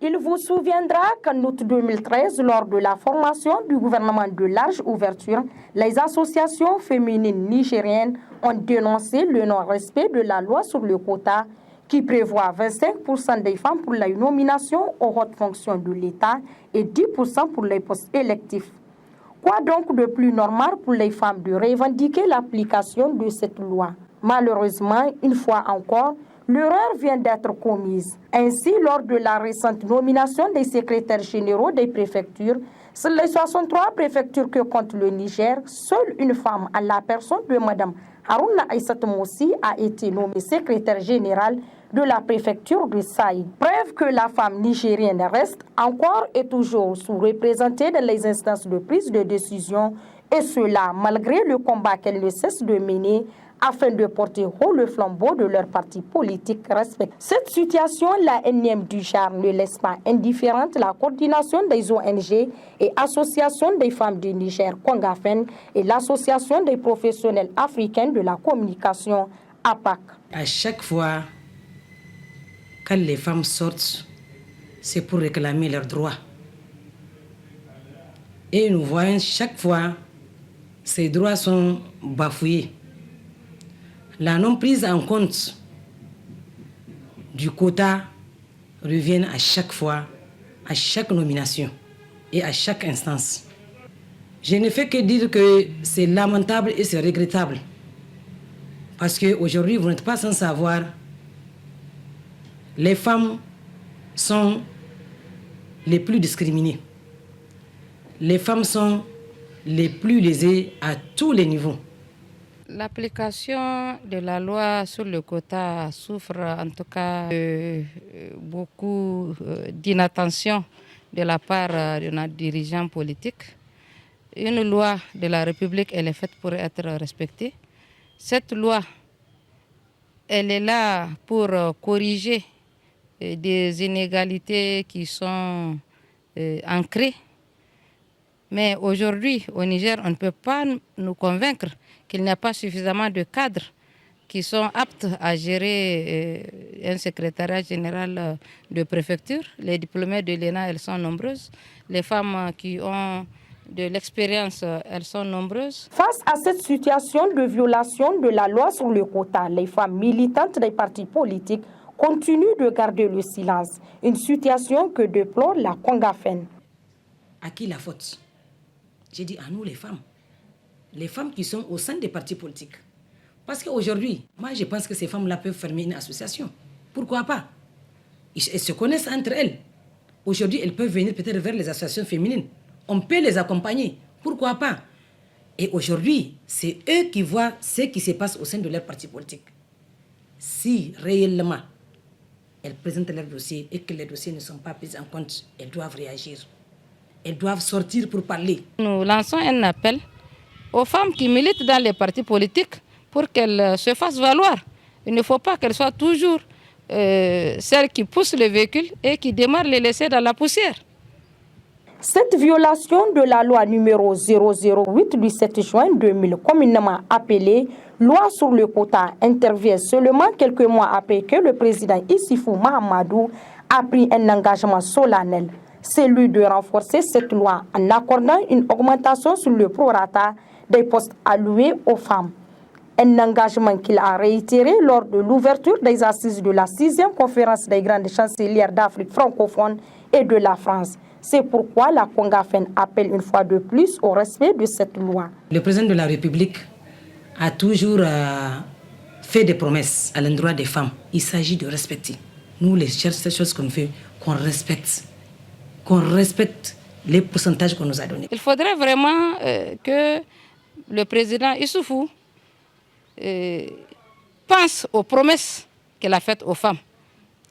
Il vous souviendra qu'en août 2013, lors de la formation du gouvernement de large ouverture, les associations féminines nigériennes ont dénoncé le non-respect de la loi sur le quota qui prévoit 25% des femmes pour la nomination aux hautes fonctions de l'État et 10% pour les postes électifs. Quoi donc de plus normal pour les femmes de revendiquer l'application de cette loi? Malheureusement, une fois encore, l'erreur vient d'être commise. Ainsi, lors de la récente nomination des secrétaires généraux des préfectures, sur les 63 préfectures que compte le Niger, seule une femme, à la personne de Mme Harouna Aïssatou Moussi, a été nommée secrétaire générale de la préfecture de Saïd. Preuve que la femme nigérienne reste encore et toujours sous-représentée dans les instances de prise de décision, et cela malgré le combat qu'elle ne cesse de mener afin de porter haut le flambeau de leur parti politique respecté. Cette situation, la énième du genre, ne laisse pas indifférente la coordination des ONG et associations des femmes du Niger, Congafen, et l'association des professionnels africains de la communication, APAC. À chaque fois, quand les femmes sortent, c'est pour réclamer leurs droits. Et nous voyons chaque fois, ces droits sont bafoués. La non-prise en compte du quota revient à chaque fois, à chaque nomination et à chaque instance. Je ne fais que dire que c'est lamentable et c'est regrettable. Parce qu'aujourd'hui, vous n'êtes pas sans savoir, les femmes sont les plus discriminées. Les femmes sont les plus lésées à tous les niveaux. L'application de la loi sur le quota souffre en tout cas de beaucoup d'inattention de la part de nos dirigeants politiques. Une loi de la République, elle est faite pour être respectée. Cette loi, elle est là pour corriger des inégalités qui sont ancrées. Mais aujourd'hui, au Niger, on ne peut pas nous convaincre qu'il n'y a pas suffisamment de cadres qui sont aptes à gérer un secrétariat général de préfecture. Les diplômés de l'ENA, elles sont nombreuses. Les femmes qui ont de l'expérience, elles sont nombreuses. Face à cette situation de violation de la loi sur le quota, les femmes militantes des partis politiques continuent de garder le silence. Une situation que déplore la Congafen. À qui la faute? J'ai dit à nous les femmes qui sont au sein des partis politiques. Parce qu'aujourd'hui, moi je pense que ces femmes-là peuvent fermer une association. Pourquoi pas? Elles se connaissent entre elles. Aujourd'hui, elles peuvent venir peut-être vers les associations féminines. On peut les accompagner. Pourquoi pas? Et aujourd'hui, c'est eux qui voient ce qui se passe au sein de leur parti politique. Si réellement elles présentent leurs dossiers et que les dossiers ne sont pas pris en compte, elles doivent réagir. Elles doivent sortir pour parler. Nous lançons un appel aux femmes qui militent dans les partis politiques pour qu'elles se fassent valoir. Il ne faut pas qu'elles soient toujours celles qui poussent le véhicule et qui démarrent les laisser dans la poussière. Cette violation de la loi numéro 008 du 7 juin 2000, communément appelée loi sur le quota, intervient seulement quelques mois après que le président Issifou Mahamadou a pris un engagement solennel, celui de renforcer cette loi en accordant une augmentation sur le prorata des postes alloués aux femmes. Un engagement qu'il a réitéré lors de l'ouverture des assises de la 6e conférence des grandes chancelières d'Afrique francophone et de la France. C'est pourquoi la Congafen appelle une fois de plus au respect de cette loi. Le président de la République a toujours fait des promesses à l'endroit des femmes. Il s'agit de respecter. Nous, les choses qu'on fait, qu'on respecte les pourcentages qu'on nous a donnés. Il faudrait vraiment que le président Issoufou pense aux promesses qu'elle a faites aux femmes,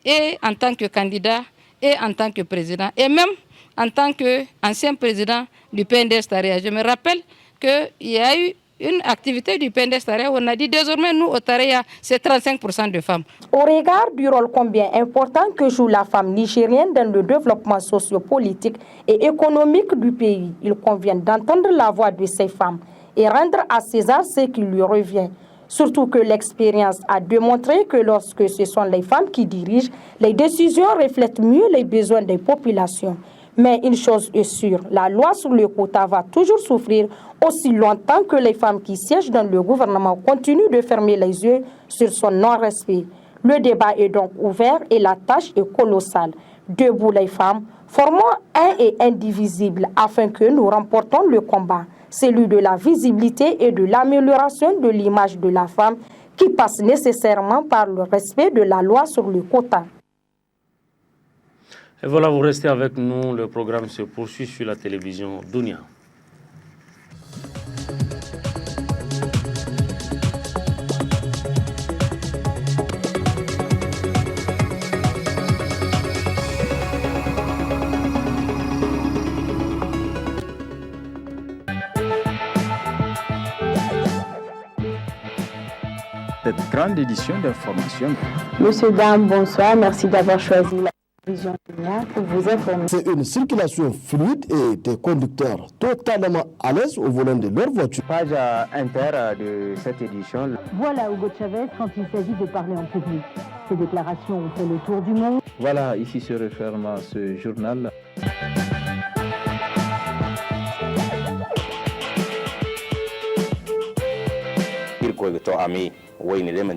et en tant que candidat, et en tant que président, et même en tant qu'ancien président du PNDS Taria. Je me rappelle qu'il y a eu une activité du PNDS Taria où on a dit désormais nous au Taria c'est 35% de femmes. Au regard du rôle combien important que joue la femme nigérienne dans le développement sociopolitique et économique du pays, il convient d'entendre la voix de ces femmes et rendre à César ce qui lui revient. Surtout que l'expérience a démontré que lorsque ce sont les femmes qui dirigent, les décisions reflètent mieux les besoins des populations. Mais une chose est sûre, la loi sur le quota va toujours souffrir aussi longtemps que les femmes qui siègent dans le gouvernement continuent de fermer les yeux sur son non-respect. Le débat est donc ouvert et la tâche est colossale. Debout les femmes, formons un et indivisible afin que nous remportons le combat, celui de la visibilité et de l'amélioration de l'image de la femme qui passe nécessairement par le respect de la loi sur le quota. Et voilà, vous restez avec nous. Le programme se poursuit sur la télévision Dunia. Cette grande édition d'information. Monsieur, dame, bonsoir. Merci d'avoir choisi la télévision Dunia pour vous informer. C'est une circulation fluide et des conducteurs totalement à l'aise au volant de leur voiture. Page inter de cette édition. Voilà Hugo Chavez quand il s'agit de parler en public. Ces déclarations ont fait le tour du monde. Voilà, ici se referme ce journal. Irko to ami wayne de man